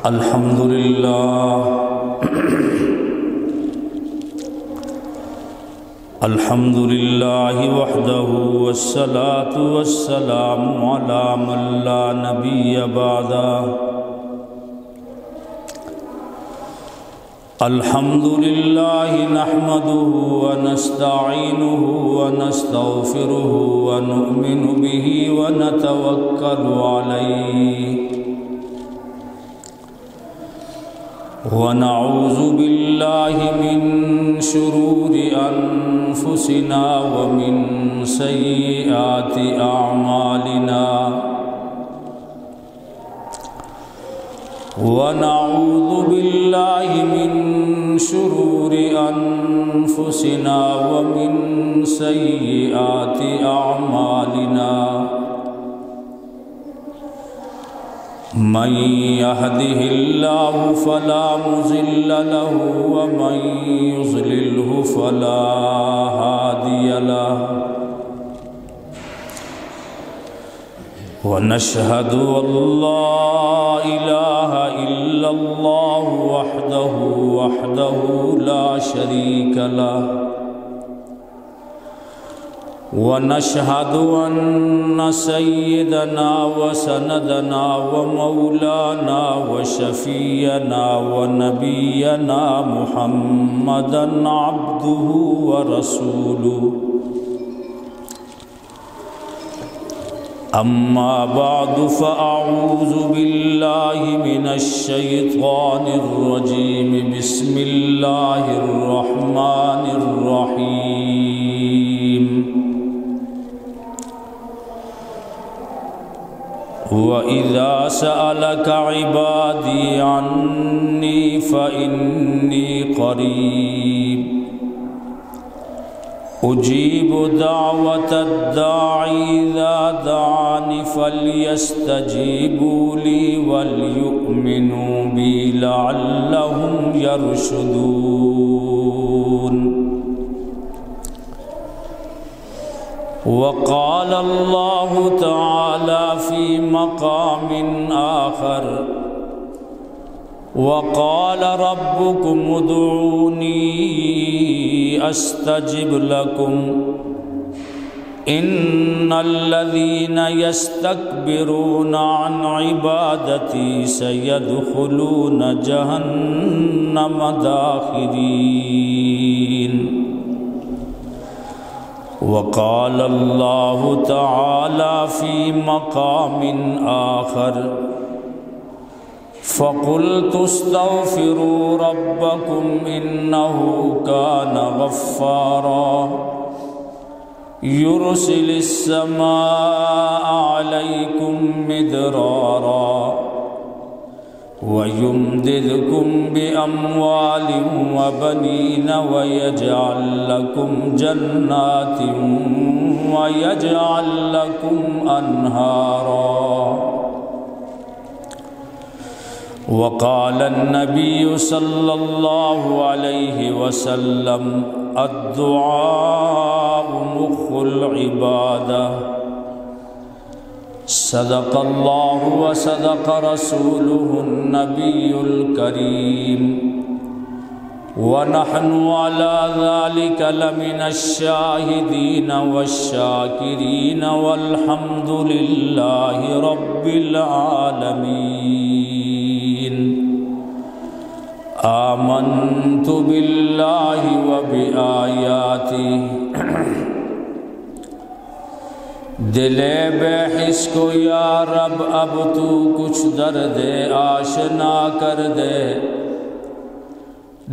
الحمد لله الحمد لله وحده والصلاة والسلام على من لا نبي بعده الحمد لله نحمده ونستعينه ونستغفره ونؤمن به ونتوكل عليه ونعوذ بالله من شرور أنفسنا ومن سيئات أعمالنا ونعوذ بالله من شرور أنفسنا ومن سيئات أعمالنا من يهده الله فلا مضل له ومن يضلله فلا هادي له ونشهد أن لا إله إلا الله وحده لا شريك له ونشهد أن سيدنا وسندنا ومولانا وشفينا ونبينا محمدا عبده ورسوله أما بعد فأعوذ بالله من الشيطان الرجيم بسم الله الرحمن الرحيم وَإِذَا سَأَلَكَ عِبَادِي عَنِّي فَإِنِّي قَرِيبٌ أُجِيبُ دَعْوَةَ الدَّاعِ إِذَا دَعَانِ فَلْيَسْتَجِيبُوا لِي وَلْيُؤْمِنُوا بِي لَعَلَّهُمْ يَرْشُدُونَ وقال الله تعالى في مقام آخر وقال ربكم ادعوني أستجب لكم إن الذين يستكبرون عن عبادتي سيدخلون جهنم داخرين وقال الله تعالى في مقام آخر فقلت استغفروا ربكم إنه كان غفارا يرسل السماء عليكم مدرارا ويمددكم بأموال وبنين ويجعل لكم جنات ويجعل لكم أنهارا وقال النبي صلى الله عليه وسلم الدعاء مخ العبادة صدق الله وصدق رسوله النبي الكريم ونحن على ذلك لمن الشاهدين والشاكرين والحمد لله رب العالمين آمنت بالله وبآياته دل بے حس کو یا رب اب تو کچھ درد آشنا کر دے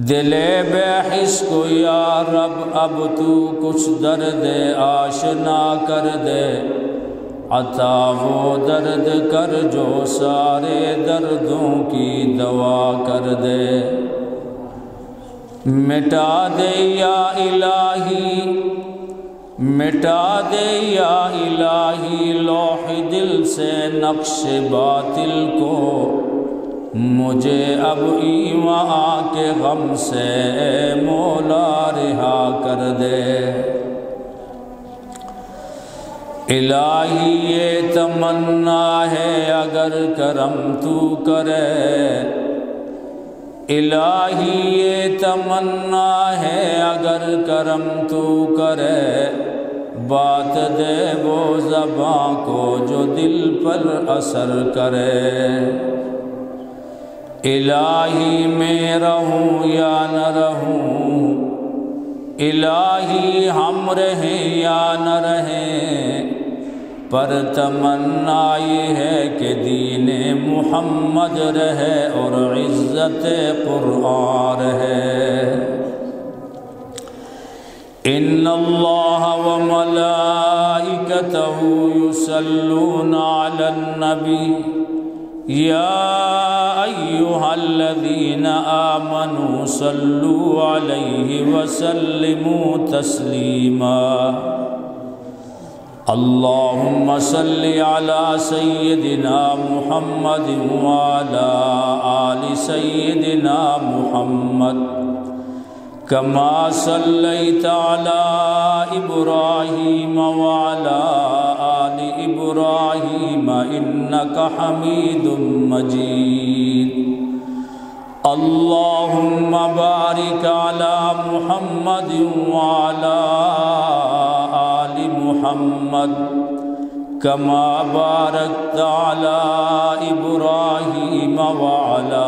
دل بے حس کو یا رب اب تو کچھ درد آشنا کر دے عطا وہ درد کر جو سارے دردوں کی دوا کر دے مٹا دے یا الہی مٹا دے یا الہی لوح دل سے نقش باطل کو مجھے اب ایواں کے غم سے مولا رہا کر دے الہی یہ تمنا ہے اگر کرم تو کرے، الہی یہ تمنا ہے اگر کرم تو کرے، بات دے وہ زباں کو جو دل پر اثر کرے۔ الہی میں رہوں یا نہ رہوں، الہی ہم رہیں یا نہ رہیں، پر تمنا یہ ہے کہ دین محمد رہے اور عزت قرآن رہے۔ ان اللہ وملائکتہ یصلون علی النبی یا ایہا الذین آمنوا صلوا علیہ وسلموا تسلیما۔ اللہم صل علی سیدنا محمد وعلی آل سیدنا محمد کما صلیت علی ابراہیم وعلی آل ابراہیم انک حمید مجید۔ اللہم بارک علی محمد وعلی آل محمد کما بارکت علی ابراہیم وعلی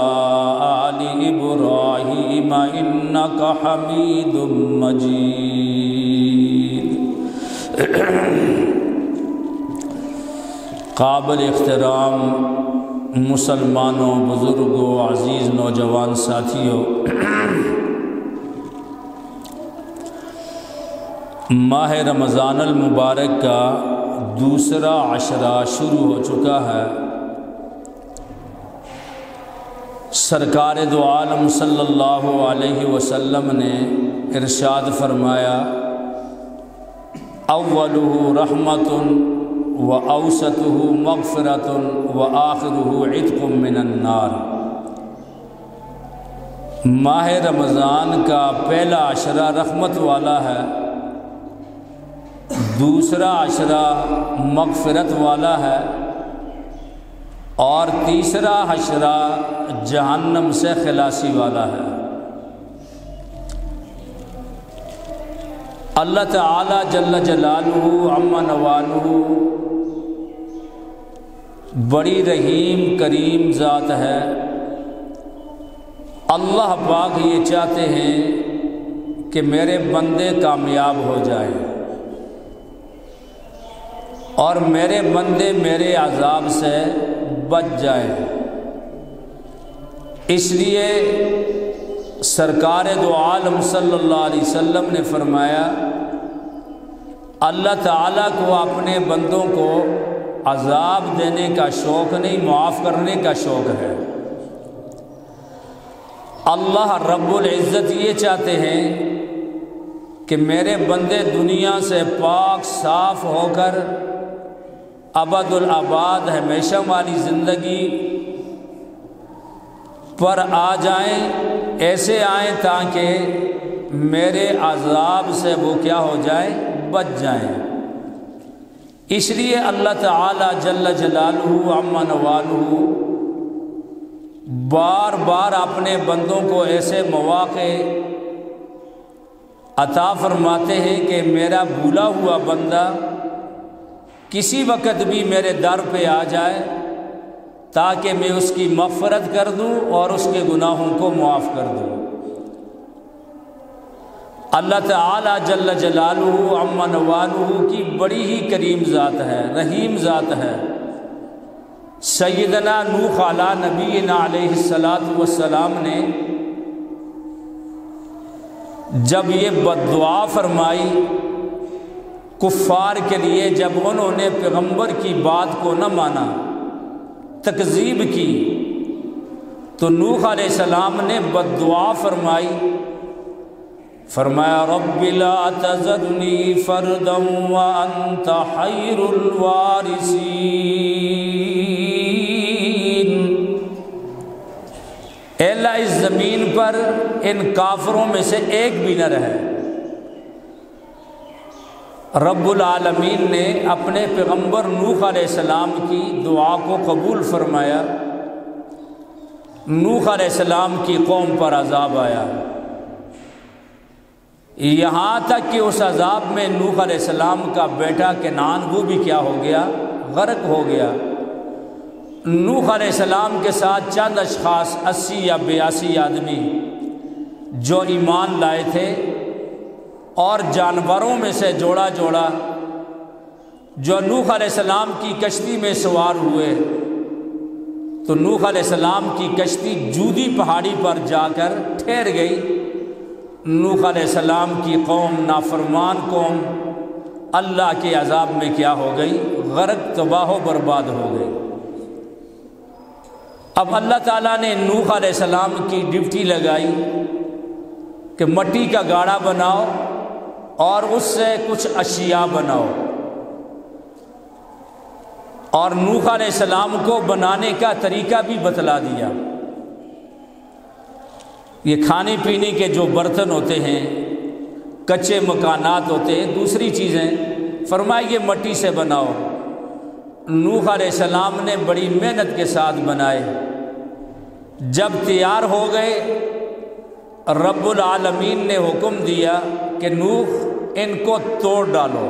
آل ابراہیم انک حمید مجید۔ قابل احترام مسلمانوں، بزرگوں، عزیز نوجوان ساتھیوں، ماہ رمضان المبارک کا دوسرا عشرہ شروع ہو چکا ہے۔ سرکار دو عالم صلی اللہ علیہ وسلم نے ارشاد فرمایا، اولہ رحمت و اوسطہ مغفرۃ و آخرہ عتق من النار۔ ماہ رمضان کا پہلا عشرہ رحمت والا ہے، دوسرا عشرہ مغفرت والا ہے، اور تیسرا عشرہ جہنم سے خلاصی والا ہے۔ اللہ تعالی جل جلالہ عم نوالہ بڑی رحیم کریم ذات ہے۔ اللہ پاک یہ چاہتے ہیں کہ میرے بندے کامیاب ہو جائیں اور میرے بندے میرے عذاب سے بچ جائیں۔ اس لیے سرکار دو عالم صلی اللہ علیہ وسلم نے فرمایا، اللہ تعالیٰ کو اپنے بندوں کو عذاب دینے کا شوق نہیں، معاف کرنے کا شوق ہے۔ اللہ رب العزت یہ چاہتے ہیں کہ میرے بندے دنیا سے پاک صاف ہو کر ابد الآباد ہمیشہ والی زندگی پر آ جائیں، ایسے آئیں تاکہ میرے عذاب سے وہ کیا ہو جائیں، بچ جائیں۔ اس لیے اللہ تعالی جل جلالہ عم نوالہ بار بار اپنے بندوں کو ایسے مواقع عطا فرماتے ہیں کہ میرا بھولا ہوا بندہ کسی وقت بھی میرے در پہ آ جائے تاکہ میں اس کی مغفرت کر دوں اور اس کے گناہوں کو معاف کر دوں۔ اللہ تعالی جل جلالہ عم نوالہ کی بڑی ہی کریم ذات ہے، رحیم ذات ہے۔ سیدنا نوح علیہ نبینا علیہ السلام نے جب یہ بد دعا فرمائی کفار کے لیے، جب انہوں نے پیغمبر کی بات کو نہ مانا، تکذیب کی، تو نوح علیہ السلام نے بد دعا فرمائی، فرمایا رب لا تذرنی فردا وانت خیر الوارثین، اے اللہ اس زمین پر ان کافروں میں سے ایک بھی نہ رہے، رب العالمین نے اپنے پیغمبر نوح علیہ السلام کی دعا کو قبول فرمایا۔ نوح علیہ السلام کی قوم پر عذاب آیا، یہاں تک کہ اس عذاب میں نوح علیہ السلام کا بیٹا کنعان وہ بھی کیا ہو گیا؟ غرق ہو گیا۔ نوح علیہ السلام کے ساتھ چند اشخاص 80 یا 82 آدمی جو ایمان لائے تھے، اور جانوروں میں سے جوڑا جوڑا جو نوح علیہ السلام کی کشتی میں سوار ہوئے، تو نوح علیہ السلام کی کشتی جودی پہاڑی پر جا کر ٹھہر گئی۔ نوح علیہ السلام کی قوم، نافرمان قوم، اللہ کے عذاب میں کیا ہو گئی؟ غرق، تباہ و برباد ہو گئی۔ اب اللہ تعالیٰ نے نوح علیہ السلام کی ڈیوٹی لگائی کہ مٹی کا گاڑا بناؤ اور اس سے کچھ اشیاء بناؤ، اور نوح علیہ السلام کو بنانے کا طریقہ بھی بتلا دیا۔ یہ کھانے پینے کے جو برتن ہوتے ہیں، کچے مکانات ہوتے ہیں، دوسری چیزیں، فرمایا یہ مٹی سے بناؤ۔ نوح علیہ السلام نے بڑی محنت کے ساتھ بنائے۔ جب تیار ہو گئے، رب العالمین نے حکم دیا کہ نوح ان کو توڑ ڈالو۔